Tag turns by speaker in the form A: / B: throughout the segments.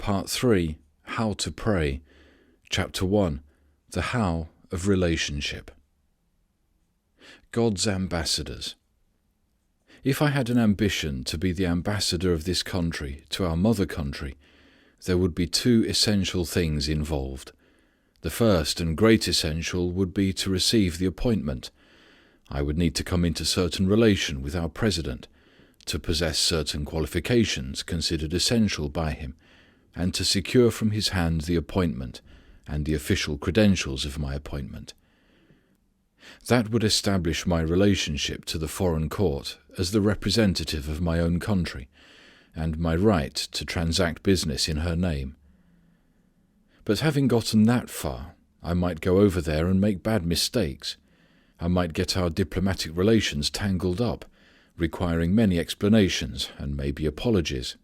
A: Part 3, How to Pray. Chapter 1, The How of Relationship. God's Ambassadors. If I had an ambition to be the ambassador of this country to our mother country, there would be two essential things involved. The first and great essential would be to receive the appointment. I would need to come into certain relation with our President, to possess certain qualifications considered essential by him, and to secure from his hand the appointment and the official credentials of my appointment. That would establish my relationship to the foreign court as the representative of my own country, and my right to transact business in her name. But having gotten that far, I might go over there and make bad mistakes. I might get our diplomatic relations tangled up, requiring many explanations and maybe apologies,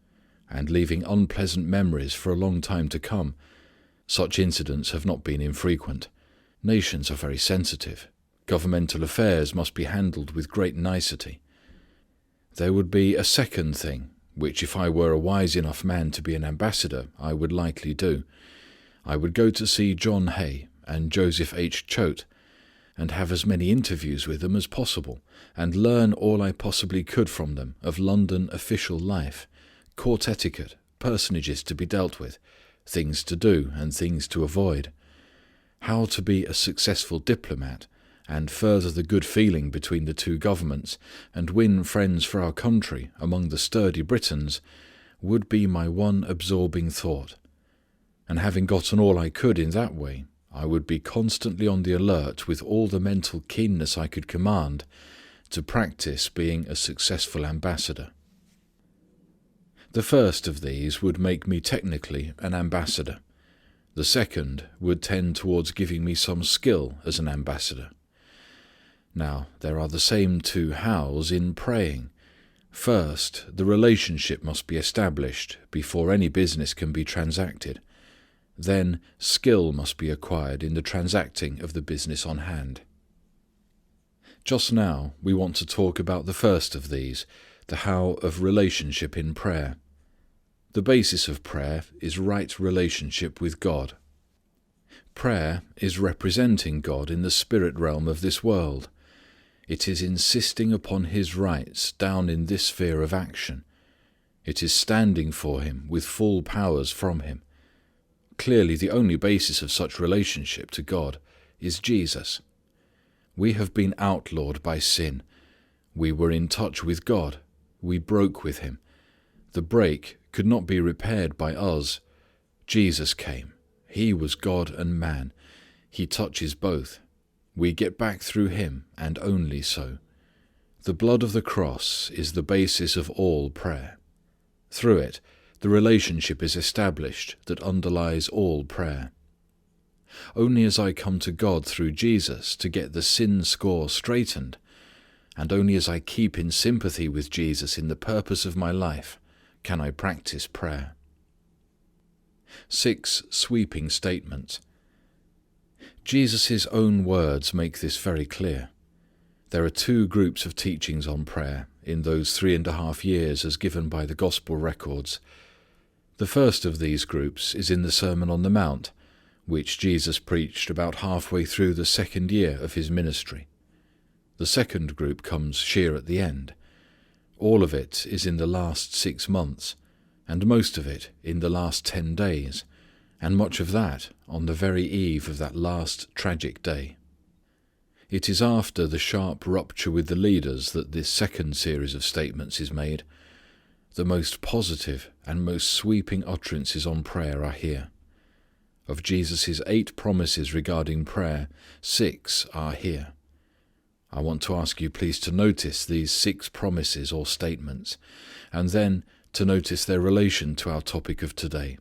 A: and leaving unpleasant memories for a long time to come. Such incidents have not been infrequent. Nations are very sensitive. Governmental affairs must be handled with great nicety. There would be a second thing, which if I were a wise enough man to be an ambassador, I would likely do. I would go to see John Hay and Joseph H. Choate, and have as many interviews with them as possible, and learn all I possibly could from them of London official life, court etiquette, personages to be dealt with, things to do and things to avoid, how to be a successful diplomat, and further the good feeling between the two governments, and win friends for our country among the sturdy Britons, would be my one absorbing thought. And having gotten all I could in that way, I would be constantly on the alert with all the mental keenness I could command to practice being a successful ambassador. The first of these would make me technically an ambassador. The second would tend towards giving me some skill as an ambassador. Now, there are the same two hows in praying. First, the relationship must be established before any business can be transacted. Then, skill must be acquired in the transacting of the business on hand. Just now, we want to talk about the first of these, the how of relationship in prayer. The basis of prayer is right relationship with God. Prayer is representing God in the spirit realm of this world. It is insisting upon His rights down in this sphere of action. It is standing for Him with full powers from Him. Clearly, the only basis of such relationship to God is Jesus. We have been outlawed by sin. We were in touch with God. We broke with Him. The break could not be repaired by us. Jesus came. He was God and man. He touches both. We get back through Him, and only so. The blood of the cross is the basis of all prayer. Through it, the relationship is established that underlies all prayer. Only as I come to God through Jesus to get the sin score straightened, and only as I keep in sympathy with Jesus in the purpose of my life, can I practice prayer. 6 sweeping statements. Jesus' own words make this very clear. There are 2 groups of teachings on prayer in those 3.5 years as given by the Gospel records. The first of these groups is in the Sermon on the Mount, which Jesus preached about halfway through the 2nd year of His ministry. The second group comes sheer at the end. All of it is in the last 6 months, and most of it in the last 10 days, and much of that on the very eve of that last tragic day. It is after the sharp rupture with the leaders that this second series of statements is made. The most positive and most sweeping utterances on prayer are here. Of Jesus' 8 promises regarding prayer, 6 are here. I want to ask you please to notice these 6 promises or statements, and then to notice their relation to our topic of today.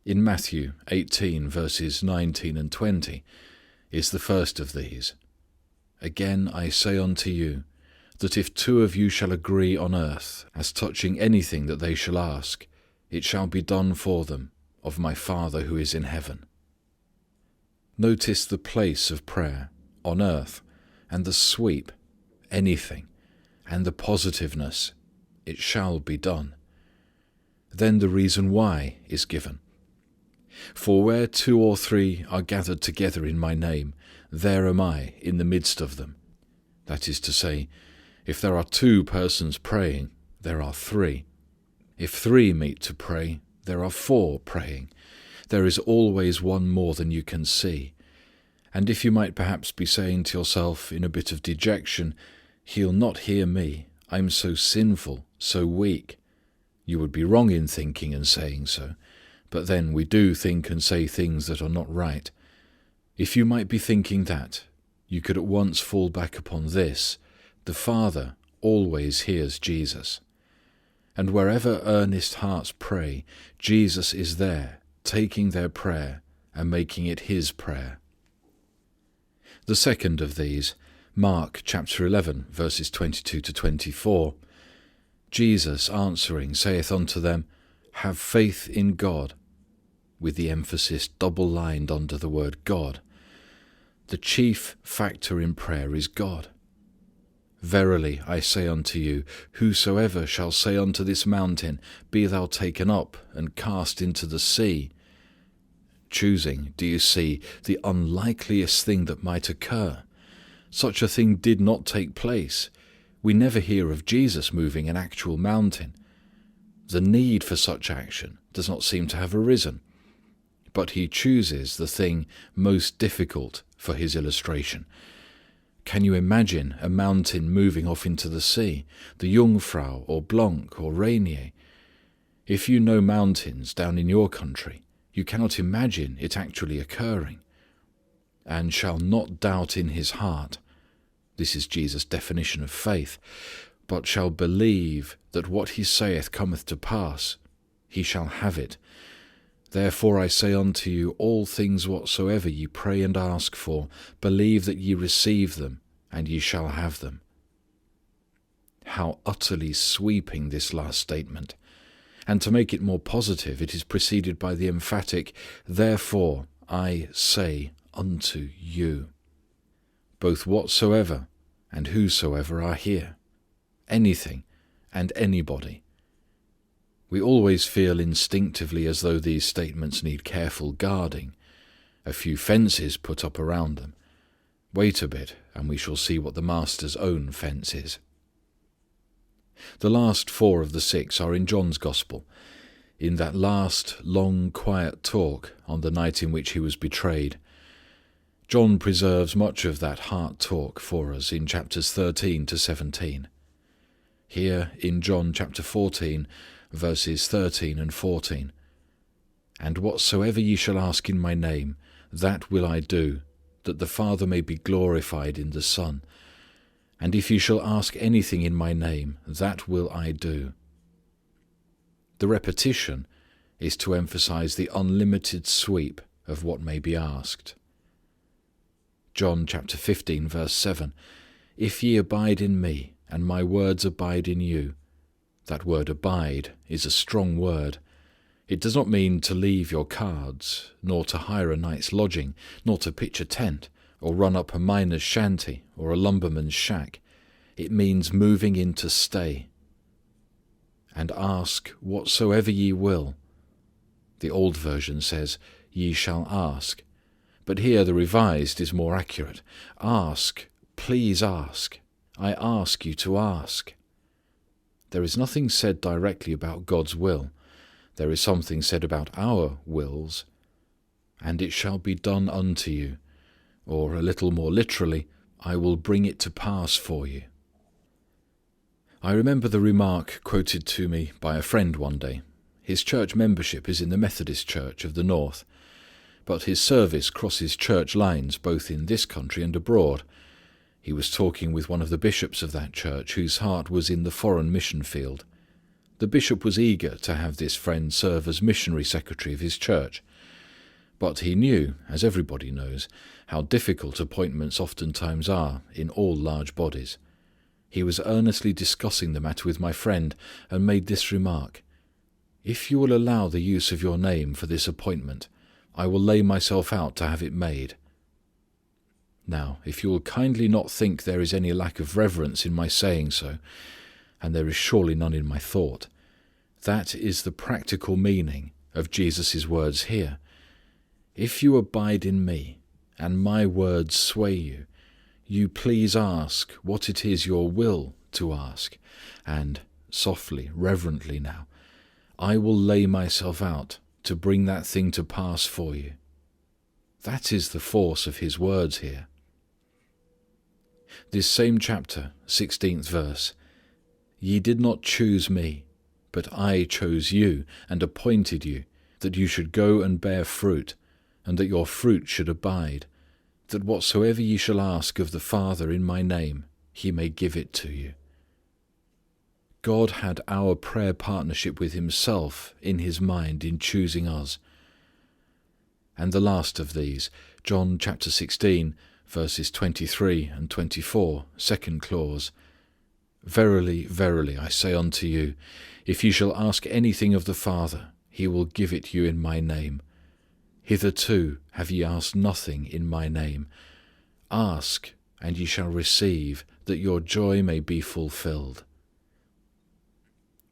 A: In Matthew 18 verses 19 and 20 is the first of these. Again I say unto you, that if 2 of you shall agree on earth as touching anything that they shall ask, it shall be done for them of my Father who is in heaven. Notice the place of prayer, on earth, and the sweep, anything, and the positiveness, it shall be done. Then the reason why is given. For where 2 or 3 are gathered together in my name, there am I in the midst of them. That is to say, if there are 2 persons praying, there are 3. If 3 meet to pray, there are 4 praying. There is always one more than you can see. And if you might perhaps be saying to yourself in a bit of dejection, He'll not hear me, I'm so sinful, so weak. You would be wrong in thinking and saying so, but then we do think and say things that are not right. If you might be thinking that, you could at once fall back upon this: the Father always hears Jesus. And wherever earnest hearts pray, Jesus is there, taking their prayer and making it His prayer. The second of these, Mark chapter 11, verses 22 to 24. Jesus answering saith unto them, Have faith in God, with the emphasis double-lined under the word God. The chief factor in prayer is God. Verily I say unto you, whosoever shall say unto this mountain, Be thou taken up and cast into the sea. Choosing, do you see, the unlikeliest thing that might occur. Such a thing did not take place. We never hear of Jesus moving an actual mountain. The need for such action does not seem to have arisen. But he chooses the thing most difficult for his illustration. Can you imagine a mountain moving off into the sea, the Jungfrau or Blanc or Rainier? If you know mountains down in your country, you cannot imagine it actually occurring. And shall not doubt in his heart, this is Jesus' definition of faith, but shall believe that what he saith cometh to pass, he shall have it. Therefore I say unto you, all things whatsoever ye pray and ask for, believe that ye receive them, and ye shall have them. How utterly sweeping this last statement. And to make it more positive, it is preceded by the emphatic, Therefore I say unto you. Both whatsoever and whosoever are here. Anything and anybody. We always feel instinctively as though these statements need careful guarding, a few fences put up around them. Wait a bit, and we shall see what the Master's own fence is. The last 4 of the 6 are in John's Gospel, in that last long quiet talk on the night in which he was betrayed. John preserves much of that heart talk for us in chapters 13 to 17. Here in John chapter 14, verses 13 and 14. And whatsoever ye shall ask in my name, that will I do, that the Father may be glorified in the Son. And if ye shall ask anything in my name, that will I do. The repetition is to emphasize the unlimited sweep of what may be asked. John chapter 15, verse 7. If ye abide in me, and my words abide in you. That word abide is a strong word. It does not mean to leave your cards, nor to hire a night's lodging, nor to pitch a tent, or run up a miner's shanty, or a lumberman's shack. It means moving in to stay. And ask whatsoever ye will. The old version says, ye shall ask. But here the revised is more accurate. Ask, please ask. I ask you to ask. There is nothing said directly about God's will. There is something said about our wills. And it shall be done unto you. Or a little more literally, I will bring it to pass for you. I remember the remark quoted to me by a friend one day. His church membership is in the Methodist Church of the North, but his service crosses church lines both in this country and abroad. He was talking with one of the bishops of that church whose heart was in the foreign mission field. The bishop was eager to have this friend serve as missionary secretary of his church. But he knew, as everybody knows, how difficult appointments oftentimes are in all large bodies. He was earnestly discussing the matter with my friend and made this remark: if you will allow the use of your name for this appointment, I will lay myself out to have it made. Now, if you will kindly not think there is any lack of reverence in my saying so, and there is surely none in my thought, That is the practical meaning of Jesus' words here. If you abide in me, and my words sway you, you please ask what it is your will to ask, and, softly, reverently now, I will lay myself out to bring that thing to pass for you. That is the force of his words here. This same chapter, 16th verse, Ye did not choose me, but I chose you and appointed you, that you should go and bear fruit, and that your fruit should abide, that whatsoever ye shall ask of the Father in my name, he may give it to you. God had our prayer partnership with himself in his mind in choosing us. And the last of these, John chapter 16, verses 23 and 24, second clause, Verily, verily, I say unto you, if ye shall ask anything of the Father, he will give it you in my name. Hitherto have ye asked nothing in my name. Ask, and ye shall receive, that your joy may be fulfilled.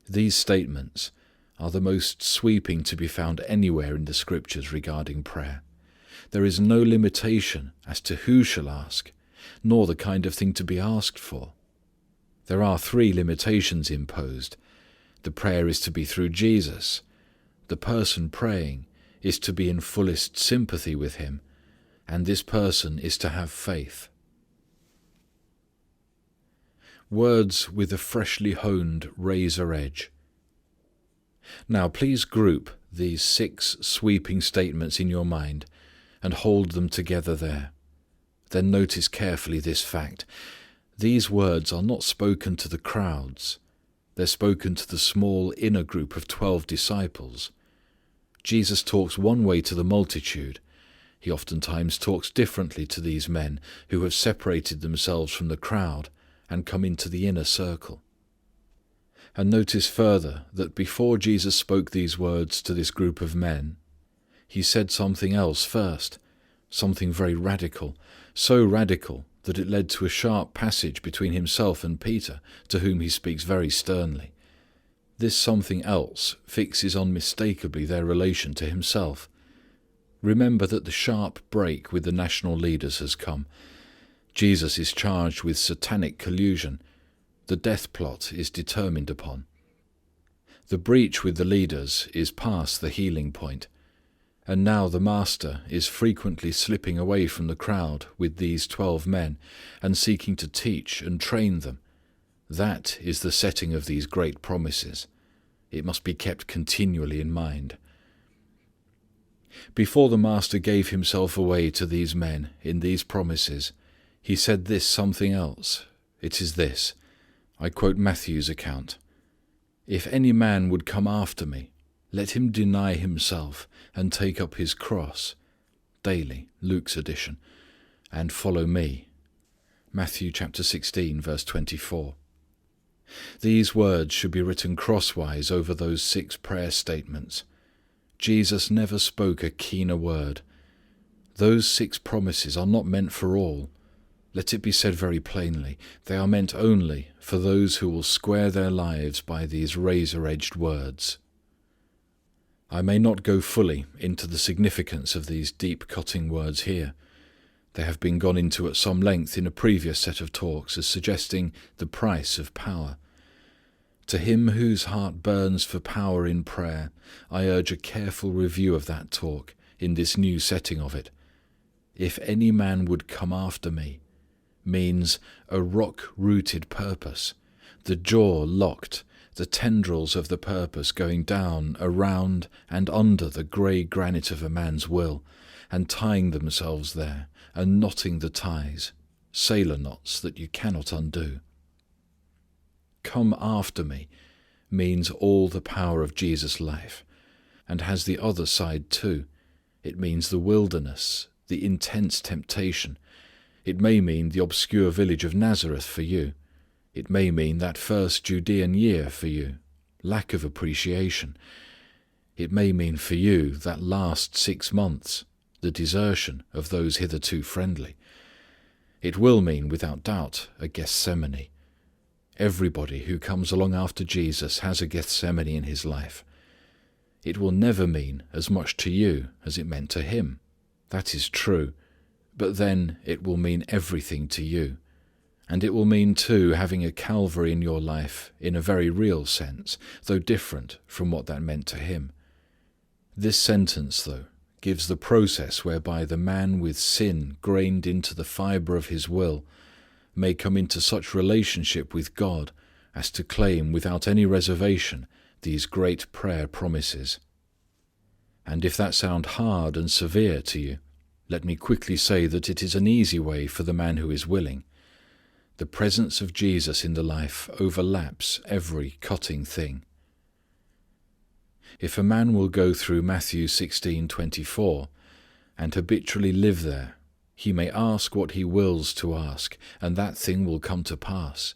A: These statements are the most sweeping to be found anywhere in the Scriptures regarding prayer. There is no limitation as to who shall ask, nor the kind of thing to be asked for. There are 3 limitations imposed. The prayer is to be through Jesus. The person praying is to be in fullest sympathy with him, and this person is to have faith. Words with a freshly honed razor edge. Now please group these 6 sweeping statements in your mind and hold them together there. Then notice carefully this fact. These words are not spoken to the crowds. They're spoken to the small inner group of 12 disciples. Jesus talks one way to the multitude. He oftentimes talks differently to these men who have separated themselves from the crowd and come into the inner circle. And notice further that before Jesus spoke these words to this group of men, he said something else first, something very radical, so radical that it led to a sharp passage between himself and Peter, to whom he speaks very sternly. This something else fixes unmistakably their relation to himself. Remember that the sharp break with the national leaders has come. Jesus is charged with satanic collusion. The death plot is determined upon. The breach with the leaders is past the healing point. And now the Master is frequently slipping away from the crowd with these 12 men and seeking to teach and train them. That is the setting of these great promises. It must be kept continually in mind. Before the Master gave himself away to these men in these promises, he said this something else. It is this. I quote Matthew's account. If any man would come after me, let him deny himself and take up his cross, daily, Luke's edition, and follow me. Matthew chapter 16, verse 24. These words should be written crosswise over those 6 prayer statements. Jesus never spoke a keener word. Those 6 promises are not meant for all. Let it be said very plainly, they are meant only for those who will square their lives by these razor-edged words. I may not go fully into the significance of these deep-cutting words here. They have been gone into at some length in a previous set of talks as suggesting the price of power. To him whose heart burns for power in prayer, I urge a careful review of that talk in this new setting of it. If any man would come after me, means a rock-rooted purpose, the jaw locked, the tendrils of the purpose going down, around, and under the grey granite of a man's will, and tying themselves there, and knotting the ties, sailor knots that you cannot undo. Come after me means all the power of Jesus' life, and has the other side too. It means the wilderness, the intense temptation. It may mean the obscure village of Nazareth for you. It may mean that first Judean year for you, lack of appreciation. It may mean for you that last 6 months, the desertion of those hitherto friendly. It will mean, without doubt, a Gethsemane. Everybody who comes along after Jesus has a Gethsemane in his life. It will never mean as much to you as it meant to him. That is true. But then it will mean everything to you. And it will mean too having a Calvary in your life in a very real sense, though different from what that meant to him. This sentence, though, gives the process whereby the man with sin grained into the fibre of his will may come into such relationship with God as to claim without any reservation these great prayer promises. And if that sound hard and severe to you, let me quickly say that it is an easy way for the man who is willing. The presence of Jesus in the life overlaps every cutting thing. If a man will go through Matthew 16:24 and habitually live there, he may ask what he wills to ask, and that thing will come to pass.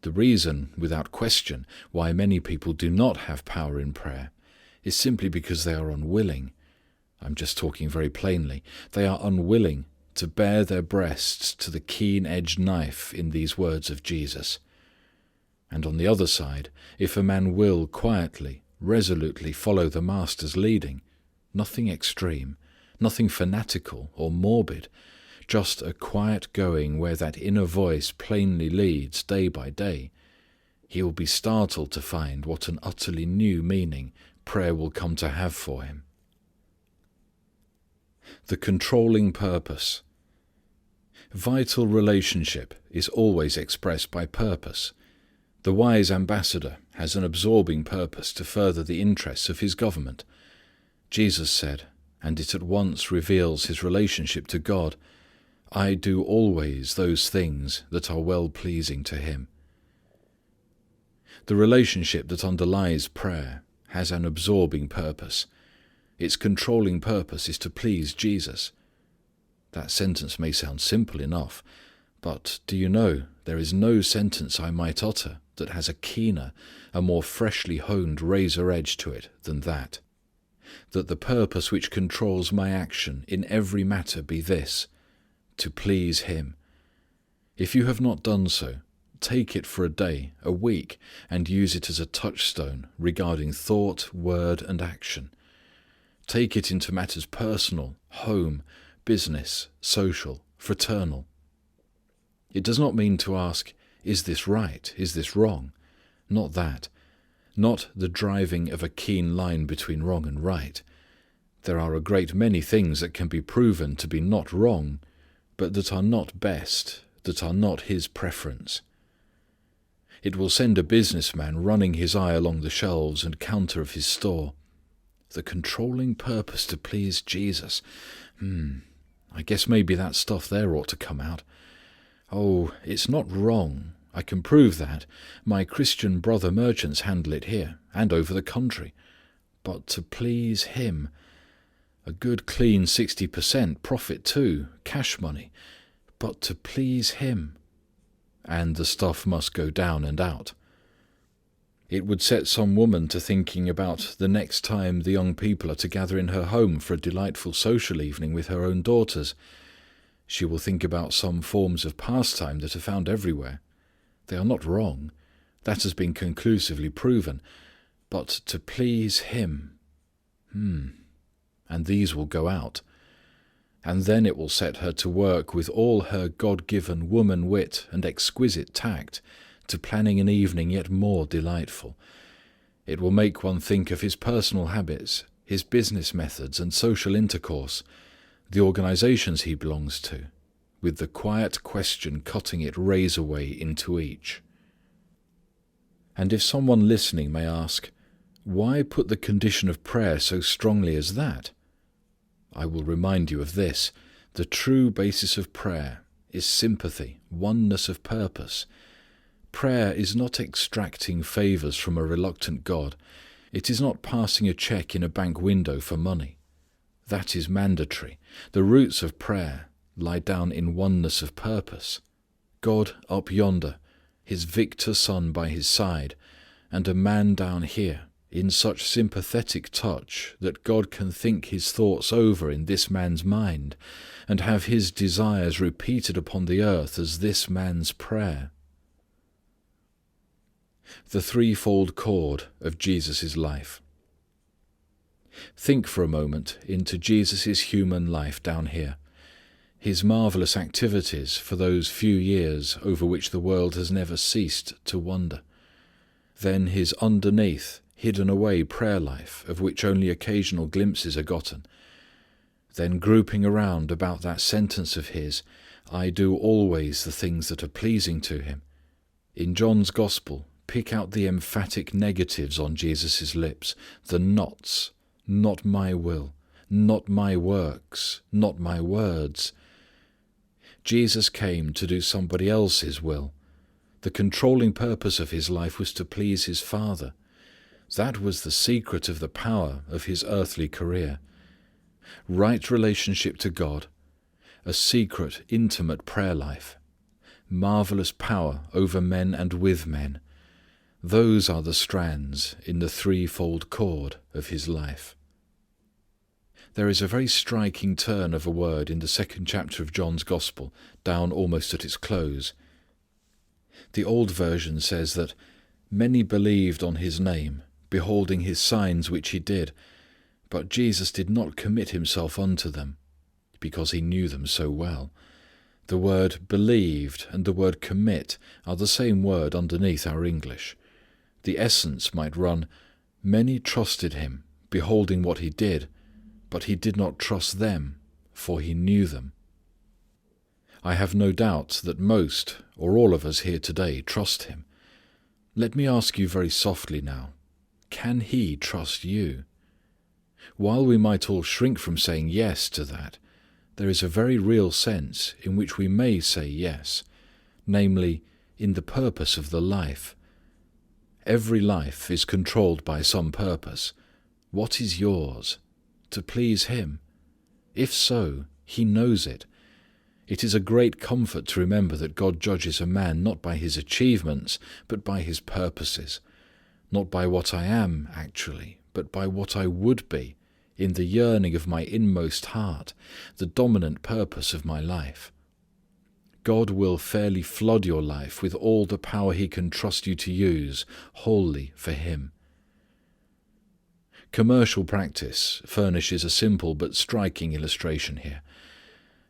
A: The reason, without question, why many people do not have power in prayer is simply because they are unwilling. I'm just talking very plainly. They are unwilling to bare their breasts to the keen-edged knife in these words of Jesus. And on the other side, if a man will quietly, resolutely follow the Master's leading, nothing extreme, nothing fanatical or morbid, just a quiet going where that inner voice plainly leads day by day, he will be startled to find what an utterly new meaning prayer will come to have for him. The controlling purpose. Vital relationship is always expressed by purpose. The wise ambassador has an absorbing purpose to further the interests of his government. Jesus said, and it at once reveals his relationship to God, "I do always those things that are well-pleasing to him." The relationship that underlies prayer has an absorbing purpose. Its controlling purpose is to please Jesus. That sentence may sound simple enough, but do you know there is no sentence I might utter that has a keener, a more freshly honed razor edge to it than that. That the purpose which controls my action in every matter be this, to please him. If you have not done so, take it for a day, a week, and use it as a touchstone regarding thought, word, and action. Take it into matters personal, home, business, social, fraternal. It does not mean to ask, is this right? Is this wrong? Not that. Not the driving of a keen line between wrong and right. There are a great many things that can be proven to be not wrong, but that are not best, that are not his preference. It will send a businessman running his eye along the shelves and counter of his store. The controlling purpose to please Jesus. I guess maybe that stuff there ought to come out. Oh, it's not wrong. I can prove that. My Christian brother merchants handle it here and over the country. But to please him, a good clean 60% profit too, cash money. But to please him, and the stuff must go down and out. It would set some woman to thinking about the next time the young people are to gather in her home for a delightful social evening with her own daughters. She will think about some forms of pastime that are found everywhere. They are not wrong. That has been conclusively proven. But to please him, and these will go out. And then it will set her to work with all her God-given woman wit and exquisite tact to planning an evening yet more delightful. It will make one think of his personal habits, his business methods and social intercourse, the organizations he belongs to, with the quiet question cutting it razor-way into each. And if someone listening may ask, why put the condition of prayer so strongly as that? I will remind you of this. The true basis of prayer is sympathy, oneness of purpose. Prayer is not extracting favors from a reluctant God. It is not passing a check in a bank window for money. That is mandatory. The roots of prayer lie down in oneness of purpose. God up yonder, his victor son by his side, and a man down here, in such sympathetic touch that God can think his thoughts over in this man's mind, and have his desires repeated upon the earth as this man's prayer. The threefold cord of Jesus' life. Think for a moment into Jesus' human life down here. His marvelous activities for those few years over which the world has never ceased to wonder. Then his underneath, hidden away prayer life of which only occasional glimpses are gotten. Then grouping around about that sentence of his, I do always the things that are pleasing to him. In John's Gospel, pick out the emphatic negatives on Jesus' lips, the nots, not my will, not my works, not my words. Jesus came to do somebody else's will. The controlling purpose of his life was to please his Father. That was the secret of the power of his earthly career. Right relationship to God, a secret, intimate prayer life, marvelous power over men and with men. Those are the strands in the threefold cord of his life. There is a very striking turn of a word in the 2nd chapter of John's Gospel, down almost at its close. The old version says that many believed on his name, beholding his signs which he did, but Jesus did not commit himself unto them, because he knew them so well. The word believed and the word commit are the same word underneath our English. The essence might run, many trusted him, beholding what he did, but he did not trust them, for he knew them. I have no doubt that most or all of us here today trust him. Let me ask you very softly now, can he trust you? While we might all shrink from saying yes to that, there is a very real sense in which we may say yes, namely, in the purpose of the life. Every life is controlled by some purpose. What is yours? To please him? If so, he knows it. It is a great comfort to remember that God judges a man not by his achievements, but by his purposes. Not by what I am, actually, but by what I would be, in the yearning of my inmost heart, the dominant purpose of my life. God will fairly flood your life with all the power he can trust you to use, wholly for him. Commercial practice furnishes a simple but striking illustration here.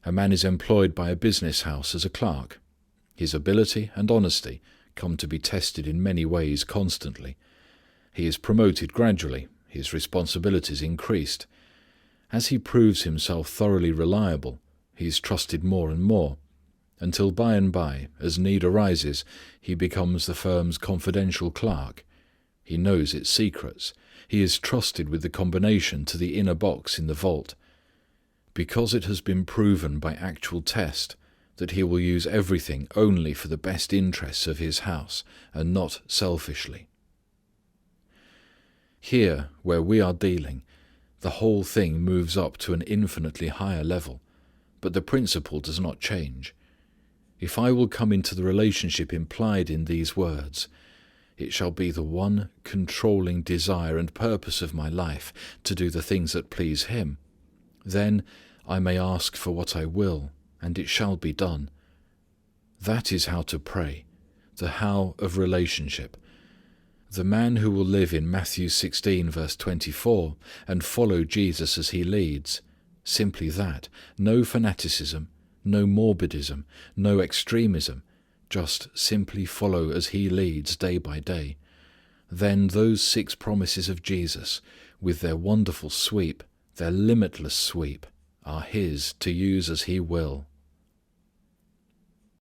A: A man is employed by a business house as a clerk. His ability and honesty come to be tested in many ways constantly. He is promoted gradually, his responsibilities increased. As he proves himself thoroughly reliable, he is trusted more and more, until by and by, as need arises, he becomes the firm's confidential clerk. He knows its secrets. He is trusted with the combination to the inner box in the vault. Because it has been proven by actual test that he will use everything only for the best interests of his house and not selfishly. Here, where we are dealing, the whole thing moves up to an infinitely higher level, but the principle does not change. If I will come into the relationship implied in these words, it shall be the one controlling desire and purpose of my life to do the things that please him. Then I may ask for what I will, and it shall be done. That is how to pray, the how of relationship. The man who will live in Matthew 16 verse 24 and follow Jesus as he leads, simply that, no fanaticism, no morbidism, no extremism, just simply follow as he leads day by day. Then those 6 promises of Jesus, with their wonderful sweep, their limitless sweep, are his to use as he will.